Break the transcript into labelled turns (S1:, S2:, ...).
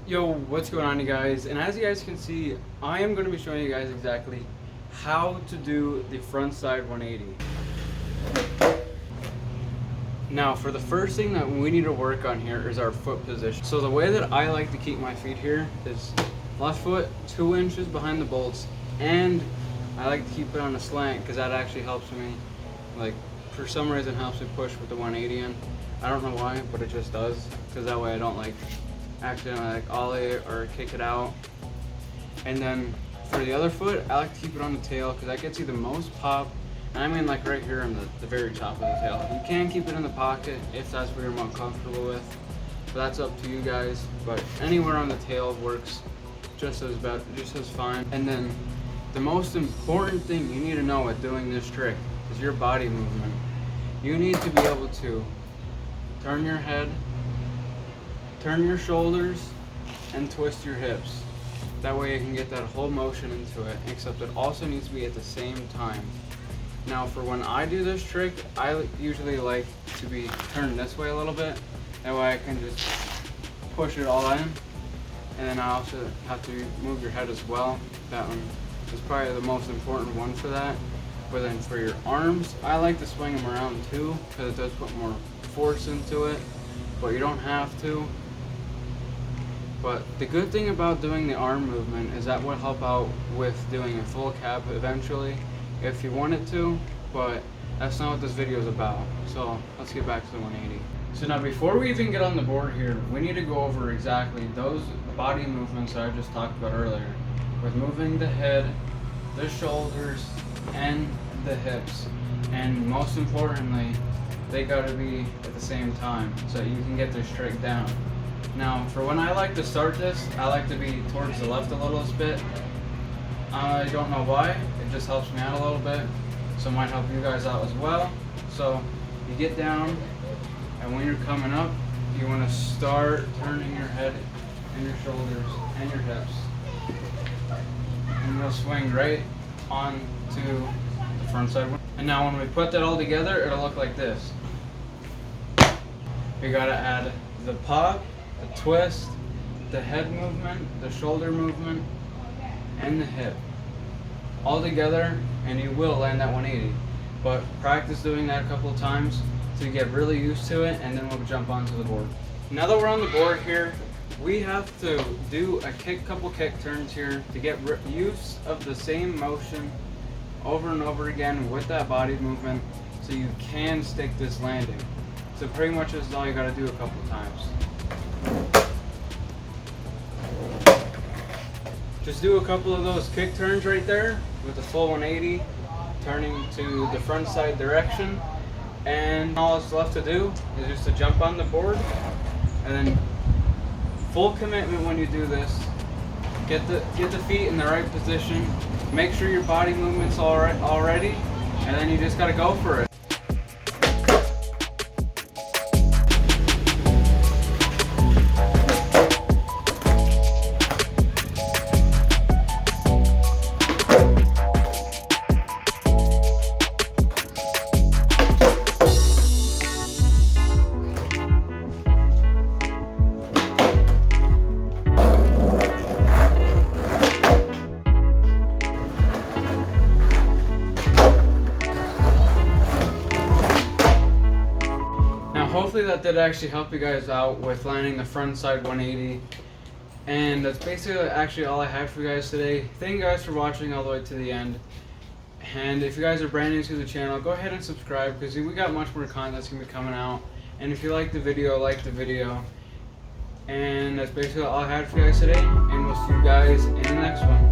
S1: Yo, what's going on, you guys? And as you guys can see, I am going to be showing you guys exactly how to do the frontside 180. Now, for the first thing that we need to work on here is our foot position. So the way that I like to keep my feet here is left foot 2 inches behind the bolts, and I like to keep it on a slant because that actually helps me, like, for some reason helps me push with the 180 in. I don't know why, but it just does, because that way I don't accidentally ollie it or kick it out. And then for the other foot, I like to keep it on the tail because that gets you the most pop. And I mean, like right here on the very top of the tail. You can keep it in the pocket if that's what you're more comfortable with, but that's up to you guys. But anywhere on the tail works just as fine. And then the most important thing you need to know with doing this trick is your body movement. You need to be able to turn your head, turn your shoulders, and twist your hips. That way you can get that whole motion into it, except it also needs to be at the same time. Now for when I do this trick, I usually like to be turned this way a little bit. That way I can just push it all in. And then I also have to move your head as well. That one is probably the most important one for that. But then for your arms, I like to swing them around too, because it does put more force into it, but you don't have to. But the good thing about doing the arm movement is that will help out with doing a full cap eventually, if you wanted to, but that's not what this video is about. So let's get back to the 180. So now before we even get on the board here, we need to go over exactly those body movements that I just talked about earlier, with moving the head, the shoulders, and the hips. And most importantly, they gotta be at the same time so you can get this trick down. Now, for when I like to start this, I like to be towards the left a little bit. I don't know why, it just helps me out a little bit, so it might help you guys out as well. So you get down, and when you're coming up, you want to start turning your head and your shoulders and your hips, and you'll swing right on to the front side one. And now when we put that all together, it'll look like this. You gotta add the pop, the twist, the head movement, the shoulder movement, and the hip all together, and you will land that 180. But practice doing that a couple of times to get really used to it, and then we'll jump onto the board. Now that we're on the board here, we have to do a couple kick turns here to get use of the same motion over and over again with that body movement, so you can stick this landing. So pretty much this is all you got to do a couple of times. Just do a couple of those kick turns right there with the full 180, turning to the front side direction, and all that's left to do is just to jump on the board. And then full commitment when you do this. Get the feet in the right position. Make sure your body movement's all right already, and then you just got to go for it. Hopefully that did actually help you guys out with landing the front side 180. And that's basically actually all I have for you guys today. Thank you guys for watching all the way to the end. And if you guys are brand new to the channel, go ahead and subscribe, because we got much more content that's going to be coming out. And if you like the video, like the video. And that's basically all I had for you guys today. And we'll see you guys in the next one.